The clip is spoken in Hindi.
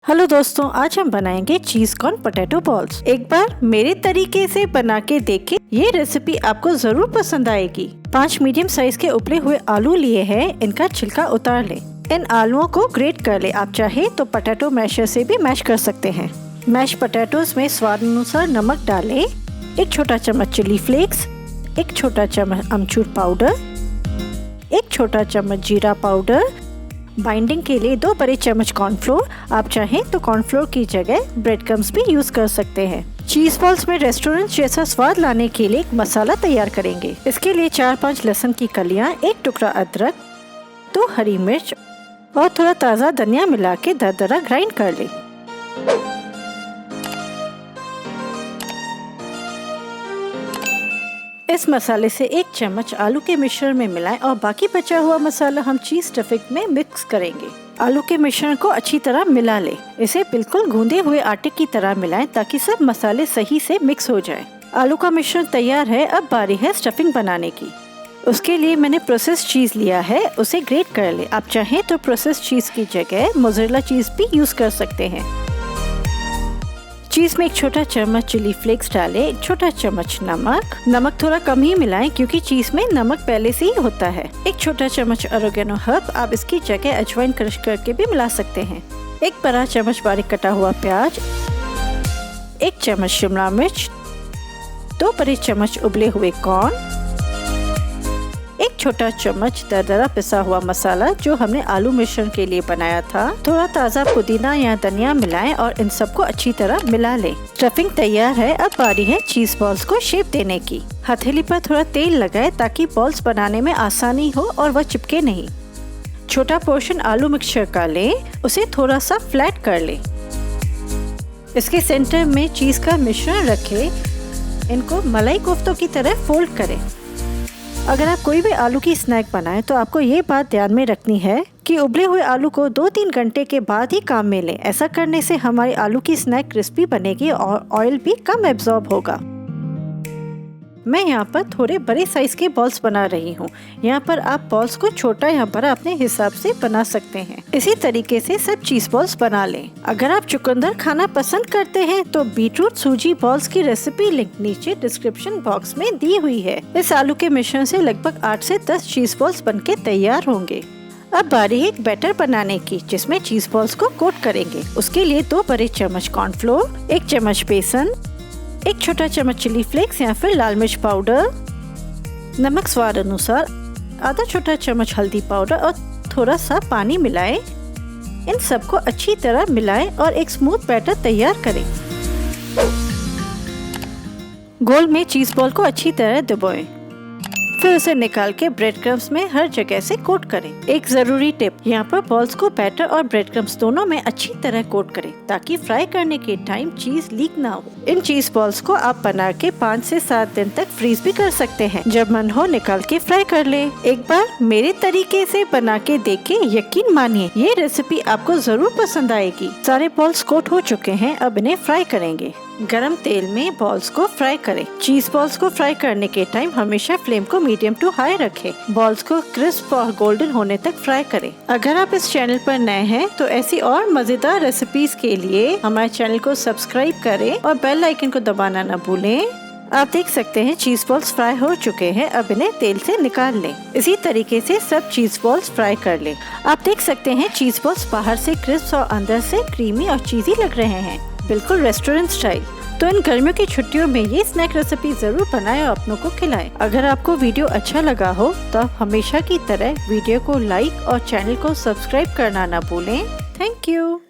हेलो दोस्तों, आज हम बनाएंगे चीज कॉर्न पोटैटो बॉल्स। एक बार मेरे तरीके से बना के देखें, ये रेसिपी आपको जरूर पसंद आएगी। 5 मीडियम साइज के उबले हुए आलू लिए हैं, इनका छिलका उतार लें। इन आलुओं को ग्रेट कर ले। आप चाहे तो पोटैटो मैशर से भी मैश कर सकते हैं। मैश पोटैटोज में स्वाद अनुसार नमक डालें, 1 छोटा चम्मच चिली फ्लेक्स, 1 छोटा चम्मच अमचूर पाउडर, 1 छोटा चम्मच जीरा पाउडर, बाइंडिंग के लिए 2 बड़े चम्मच कॉर्नफ्लोर। आप चाहें तो कॉर्नफ्लोर की जगह ब्रेड क्रम्स भी यूज कर सकते हैं। चीज बॉल्स में रेस्टोरेंट जैसा स्वाद लाने के लिए एक मसाला तैयार करेंगे। इसके लिए 4-5 लहसुन की कलियां, 1 टुकड़ा अदरक, 2 हरी मिर्च और थोड़ा ताज़ा धनिया मिला के दरदरा ग्राइंड कर ले। इस मसाले से 1 चम्मच आलू के मिश्रण में मिलाएं और बाकी बचा हुआ मसाला हम चीज स्टफिंग में मिक्स करेंगे। आलू के मिश्रण को अच्छी तरह मिला लें। इसे बिल्कुल गूंदे हुए आटे की तरह मिलाएं ताकि सब मसाले सही से मिक्स हो जाएं। आलू का मिश्रण तैयार है। अब बारी है स्टफिंग बनाने की। उसके लिए मैंने प्रोसेस्ड चीज लिया है, उसे ग्रेट कर ले। आप चाहें तो प्रोसेस्ड चीज की जगह मोज़रेला चीज भी यूज कर सकते हैं। चीज में 1 छोटा चम्मच चिली फ्लेक्स डालें, 1 छोटा चम्मच नमक थोड़ा कम ही मिलाएं क्योंकि चीज में नमक पहले से ही होता है। 1 छोटा चम्मच ऑरिगेनो हर्ब, आप इसकी जगह अजवाइन क्रश करके भी मिला सकते हैं। 1 बड़ा चम्मच बारीक कटा हुआ प्याज, 1 चम्मच शिमला मिर्च, 2 बड़े चम्मच उबले हुए कॉर्न, 1 छोटा चम्मच दरदरा पिसा हुआ मसाला जो हमने आलू मिश्रण के लिए बनाया था। थोड़ा ताज़ा पुदीना या धनिया मिलाएं और इन सबको अच्छी तरह मिला लें। स्टफिंग तैयार है। अब बारी है चीज बॉल्स को शेप देने की। हथेली पर थोड़ा तेल लगाएं ताकि बॉल्स बनाने में आसानी हो और वह चिपके नहीं। छोटा पोर्शन आलू मिक्सचर का लें, उसे थोड़ा सा फ्लैट कर लें। इसके सेंटर में चीज का मिश्रण रखें। इनको मलाई कोफ्तों की तरह फोल्ड करें। अगर आप कोई भी आलू की स्नैक बनाएं तो आपको ये बात ध्यान में रखनी है कि उबले हुए आलू को 2-3 घंटे के बाद ही काम में लें। ऐसा करने से हमारी आलू की स्नैक क्रिस्पी बनेगी और ऑयल भी कम एब्जॉर्ब होगा। मैं यहाँ पर थोड़े बड़े साइज के बॉल्स बना रही हूँ। यहाँ पर आप बॉल्स को छोटा या बड़ा अपने हिसाब से बना सकते हैं। इसी तरीके से सब चीज बॉल्स बना लें। अगर आप चुकंदर खाना पसंद करते हैं तो बीटरूट सूजी बॉल्स की रेसिपी लिंक नीचे डिस्क्रिप्शन बॉक्स में दी हुई है। इस आलू के मिश्रण से लगभग 8 से 10 चीज बॉल्स बनके तैयार होंगे। अब बारी है एक बैटर बनाने की, जिसमें चीज बॉल्स को कोट करेंगे। उसके लिए 2 बड़े चम्मच कॉर्नफ्लोर, 1 चम्मच बेसन, 1 छोटा चम्मच चिली फ्लेक्स या फिर लाल मिर्च पाउडर, नमक स्वाद अनुसार, आधा छोटा चम्मच हल्दी पाउडर और थोड़ा सा पानी मिलाएं। इन सबको अच्छी तरह मिलाएं और एक स्मूथ बैटर तैयार करें। गोल में चीज बॉल को अच्छी तरह दबाएं। फिर उसे निकाल के ब्रेड क्रम्स में हर जगह से कोट करें। एक जरूरी टिप, यहाँ पर बॉल्स को बैटर और ब्रेड क्रम्स दोनों में अच्छी तरह कोट करें ताकि फ्राई करने के टाइम चीज लीक ना हो। इन चीज बॉल्स को आप बना के 5 से 7 दिन तक फ्रीज भी कर सकते हैं। जब मन हो निकाल के फ्राई कर ले। एक बार मेरे तरीके से बना के देखें, यकीन मानिए ये रेसिपी आपको जरूर पसंद आएगी। सारे बॉल्स कोट हो चुके हैं, अब इन्हें फ्राई करेंगे। गरम तेल में बॉल्स को फ्राई करें। चीज बॉल्स को फ्राई करने के टाइम हमेशा फ्लेम को मीडियम टू हाई रखें। बॉल्स को क्रिस्प और गोल्डन होने तक फ्राई करें। अगर आप इस चैनल पर नए हैं तो ऐसी और मजेदार रेसिपीज के लिए हमारे चैनल को सब्सक्राइब करें और बेल आइकन को दबाना न भूलें। आप देख सकते हैं चीज बॉल्स फ्राई हो चुके हैं। अब इन्हें तेल से निकाल लें। इसी तरीके से सब चीज बॉल्स फ्राई कर लें। आप देख सकते हैं चीज बॉल्स बाहर से क्रिस्प और अंदर से क्रीमी और चीजी लग रहे हैं, बिल्कुल रेस्टोरेंट स्टाइल। तो इन गर्मियों की छुट्टियों में ये स्नैक रेसिपी जरूर बनाएं और अपनों को खिलाएं। अगर आपको वीडियो अच्छा लगा हो तो आप हमेशा की तरह वीडियो को लाइक और चैनल को सब्सक्राइब करना ना भूलें। Thank you.